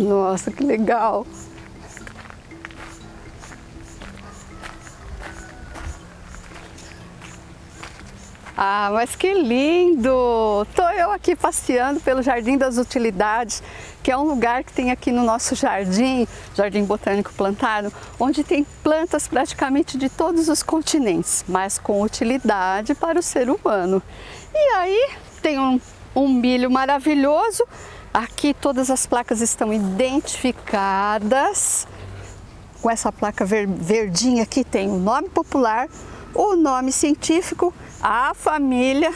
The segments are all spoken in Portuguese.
Nossa, que legal! Ah, mas que lindo! Tô eu aqui passeando pelo Jardim das Utilidades, que é um lugar que tem aqui no nosso jardim, Jardim Botânico Plantado, onde tem plantas praticamente de todos os continentes, mas com utilidade para o ser humano. E aí tem um milho maravilhoso. Aqui todas as placas estão identificadas. Com essa placa verdinha aqui tem o nome popular, o nome científico, a família.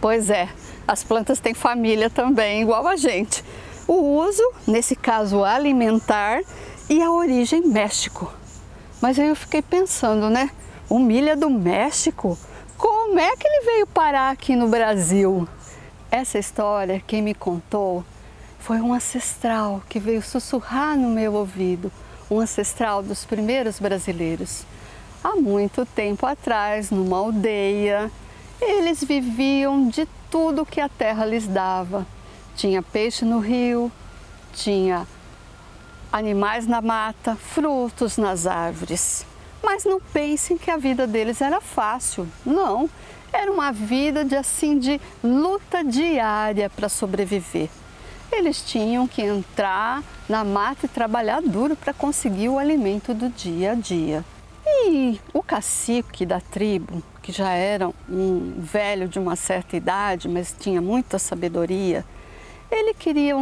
Pois é, as plantas têm família também, igual a gente. O uso, nesse caso alimentar, e a origem México. Mas aí eu fiquei pensando, né? O milho é do México? Como é que ele veio parar aqui no Brasil? Essa história, quem me contou, foi um ancestral que veio sussurrar no meu ouvido, um ancestral dos primeiros brasileiros. Há muito tempo atrás, numa aldeia, eles viviam de tudo que a terra lhes dava. Tinha peixe no rio, tinha animais na mata, frutos nas árvores. Mas não pensem que a vida deles era fácil, não. Era uma vida de luta diária para sobreviver. Eles tinham que entrar na mata e trabalhar duro para conseguir o alimento do dia a dia. E o cacique da tribo, que já era um velho de uma certa idade, mas tinha muita sabedoria, ele queria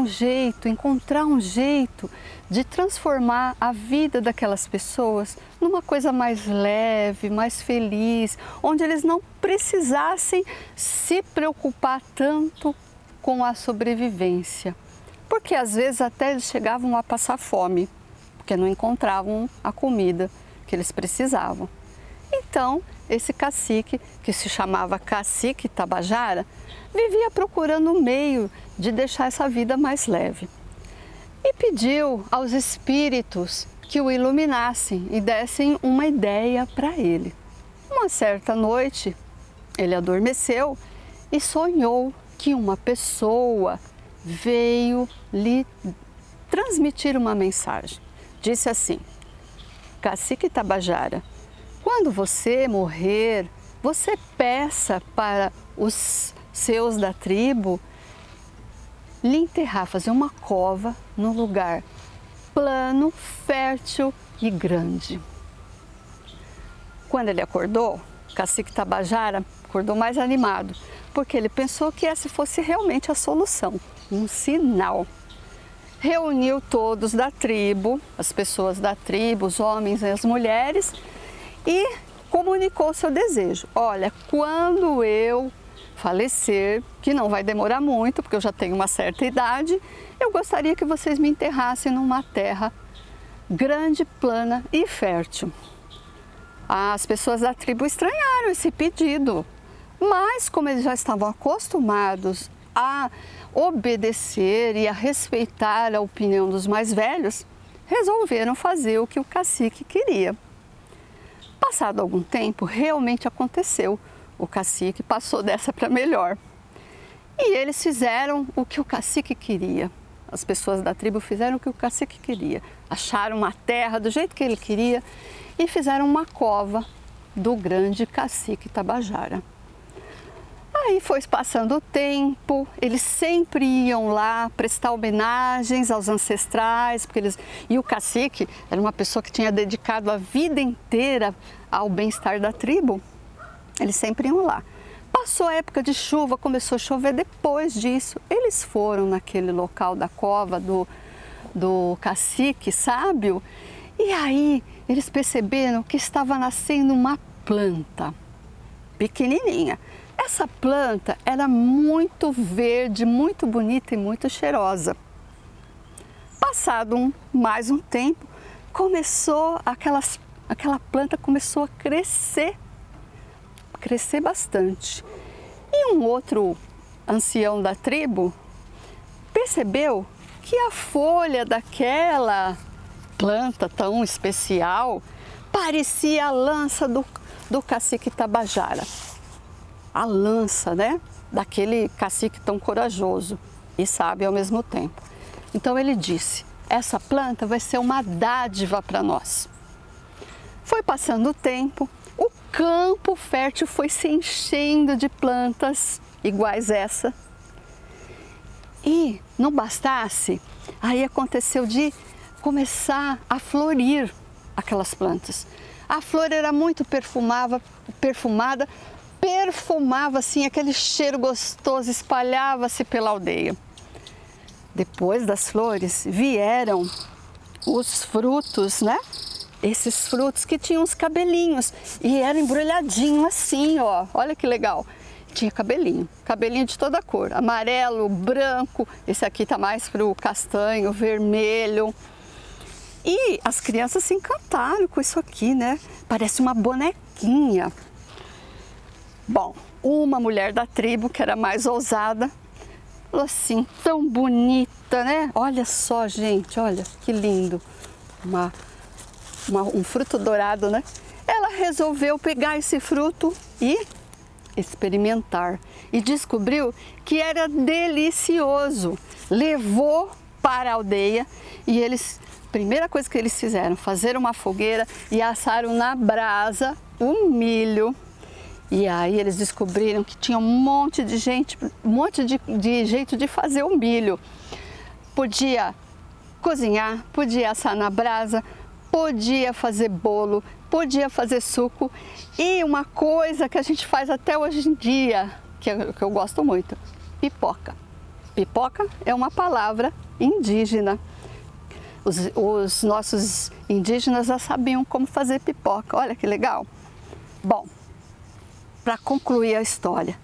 encontrar um jeito de transformar a vida daquelas pessoas numa coisa mais leve, mais feliz, onde eles não precisassem se preocupar tanto com a sobrevivência. Porque às vezes até eles chegavam a passar fome, porque não encontravam a comida que eles precisavam. Então, esse cacique, que se chamava Cacique Tabajara, vivia procurando um meio de deixar essa vida mais leve. E pediu aos espíritos que o iluminassem e dessem uma ideia para ele. Uma certa noite, ele adormeceu e sonhou que uma pessoa veio lhe transmitir uma mensagem. Disse assim: Cacique Tabajara, quando você morrer, você peça para os seus da tribo lhe enterrar, fazer uma cova num lugar plano, fértil e grande. Quando ele acordou, Cacique Tabajara acordou mais animado, porque ele pensou que essa fosse realmente a solução, um sinal. Reuniu todos da tribo, as pessoas da tribo, os homens e as mulheres, e comunicou seu desejo. Olha, quando eu falecer, que não vai demorar muito, porque eu já tenho uma certa idade, eu gostaria que vocês me enterrassem numa terra grande, plana e fértil. As pessoas da tribo estranharam esse pedido, mas como eles já estavam acostumados a obedecer e a respeitar a opinião dos mais velhos, resolveram fazer o que o cacique queria. Passado algum tempo, realmente aconteceu. O cacique passou dessa para melhor. E eles fizeram o que o cacique queria. As pessoas da tribo fizeram o que o cacique queria. Acharam uma terra do jeito que ele queria e fizeram uma cova do grande cacique Tabajara. Aí foi passando o tempo, eles sempre iam lá prestar homenagens aos ancestrais, e o cacique era uma pessoa que tinha dedicado a vida inteira ao bem-estar da tribo. Eles sempre iam lá. Passou a época de chuva, começou a chover. Depois disso, eles foram naquele local da cova do cacique sábio, e aí eles perceberam que estava nascendo uma planta pequenininha. Essa planta era muito verde, muito bonita e muito cheirosa. Passado mais um tempo, aquela planta começou a crescer bastante. E um outro ancião da tribo percebeu que a folha daquela planta tão especial parecia a lança do cacique Tabajara. A lança, né, daquele cacique tão corajoso e sábio ao mesmo tempo. Então ele disse: essa planta vai ser uma dádiva para nós. Foi passando o tempo, o campo fértil foi se enchendo de plantas iguais essa. E não bastasse, aí aconteceu de começar a florir aquelas plantas. A flor era muito perfumada, perfumava assim, aquele cheiro gostoso espalhava-se pela aldeia. Depois das flores vieram os frutos, né? Esses frutos que tinham os cabelinhos e era embrulhadinho assim, ó. Olha que legal. Tinha cabelinho de toda cor, amarelo, branco, esse aqui tá mais pro castanho, vermelho. E as crianças se encantaram com isso aqui, né? Parece uma bonequinha. Bom, uma mulher da tribo, que era mais ousada, falou assim: tão bonita, né? Olha só, gente, olha que lindo. Um fruto dourado, né? Ela resolveu pegar esse fruto e experimentar. E descobriu que era delicioso. Levou para a aldeia e eles, primeira coisa que eles fizeram, fazer uma fogueira e assaram na brasa o milho. E aí eles descobriram que tinha um monte de jeito de fazer o milho. Podia cozinhar, podia assar na brasa, podia fazer bolo, podia fazer suco. E uma coisa que a gente faz até hoje em dia, que eu gosto muito, pipoca. Pipoca é uma palavra indígena. Os nossos indígenas já sabiam como fazer pipoca. Olha que legal. Bom, para concluir a história,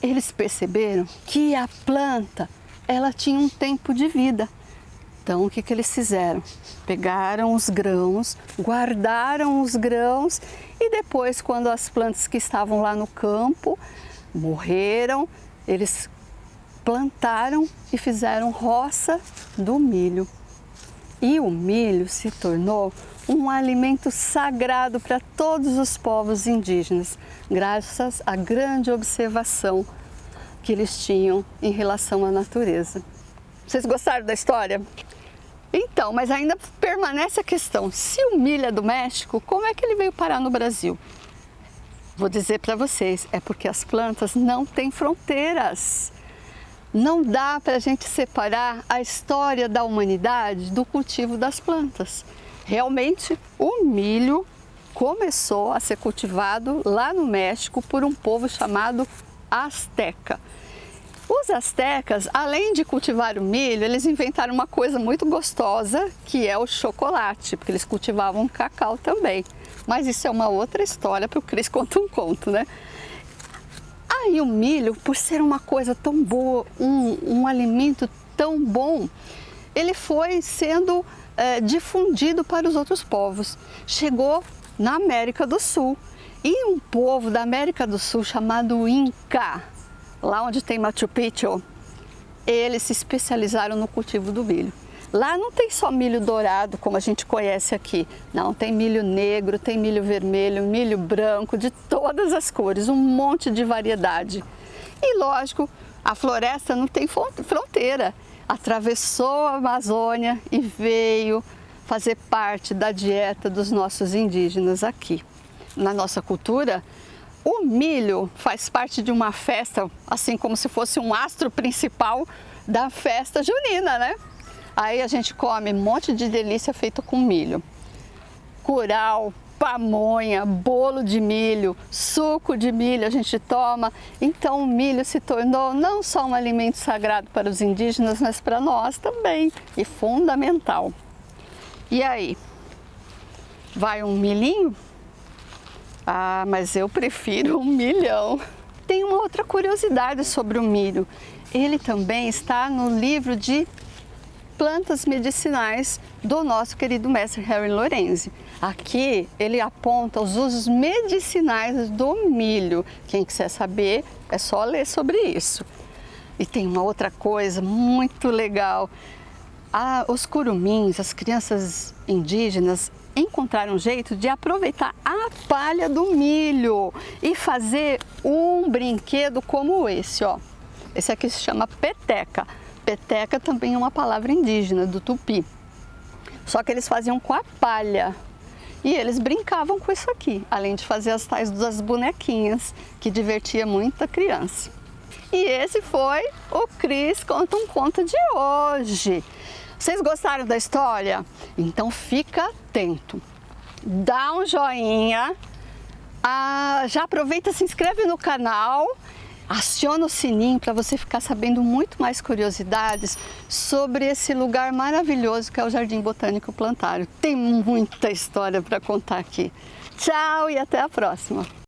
eles perceberam que a planta, ela tinha um tempo de vida. Então, o que eles fizeram? Pegaram os grãos, guardaram os grãos e depois, quando as plantas que estavam lá no campo morreram, eles plantaram e fizeram roça do milho. E o milho se tornou um alimento sagrado para todos os povos indígenas, graças à grande observação que eles tinham em relação à natureza. Vocês gostaram da história? Então, mas ainda permanece a questão: se o milho é do México, como é que ele veio parar no Brasil? Vou dizer para vocês, é porque as plantas não têm fronteiras. Não dá para a gente separar a história da humanidade do cultivo das plantas. Realmente, o milho começou a ser cultivado lá no México por um povo chamado Azteca. Os astecas, além de cultivar o milho, eles inventaram uma coisa muito gostosa, que é o chocolate, porque eles cultivavam cacau também. Mas isso é uma outra história, para o Cris conta um conto, né? Aí o milho, por ser uma coisa tão boa, um alimento tão bom, ele foi sendo difundido para os outros povos. Chegou na América do Sul e um povo da América do Sul chamado Inca, lá onde tem Machu Picchu, eles se especializaram no cultivo do milho. Lá não tem só milho dourado, como a gente conhece aqui. Não, tem milho negro, tem milho vermelho, milho branco, de todas as cores, um monte de variedade. E lógico, a floresta não tem fronteira. Atravessou a Amazônia e veio fazer parte da dieta dos nossos indígenas aqui. Na nossa cultura, o milho faz parte de uma festa, assim como se fosse um astro principal da festa junina, né? Aí a gente come um monte de delícia feito com milho. Curau, pamonha, bolo de milho, suco de milho a gente toma. Então o milho se tornou não só um alimento sagrado para os indígenas, mas para nós também, e fundamental. E aí, vai um milhinho? Ah, mas eu prefiro 1 milhão. Tem uma outra curiosidade sobre o milho. Ele também está no livro de plantas medicinais do nosso querido mestre Harry Lorenzi. Aqui ele aponta os usos medicinais do milho. Quem quiser saber, é só ler sobre isso. E tem uma outra coisa muito legal. Os curumins, as crianças indígenas, encontraram um jeito de aproveitar a palha do milho e fazer um brinquedo como esse, ó. Esse aqui se chama peteca. Peteca também é uma palavra indígena, do Tupi. Só que eles faziam com a palha. E eles brincavam com isso aqui, além de fazer as tais das bonequinhas, que divertia muita criança. E esse foi o Cris Conta um Conto de hoje. Vocês gostaram da história? Então fica atento. Dá um joinha, já aproveita, se inscreve no canal, aciona o sininho para você ficar sabendo muito mais curiosidades sobre esse lugar maravilhoso que é o Jardim Botânico Plantário. Tem muita história para contar aqui. Tchau e até a próxima!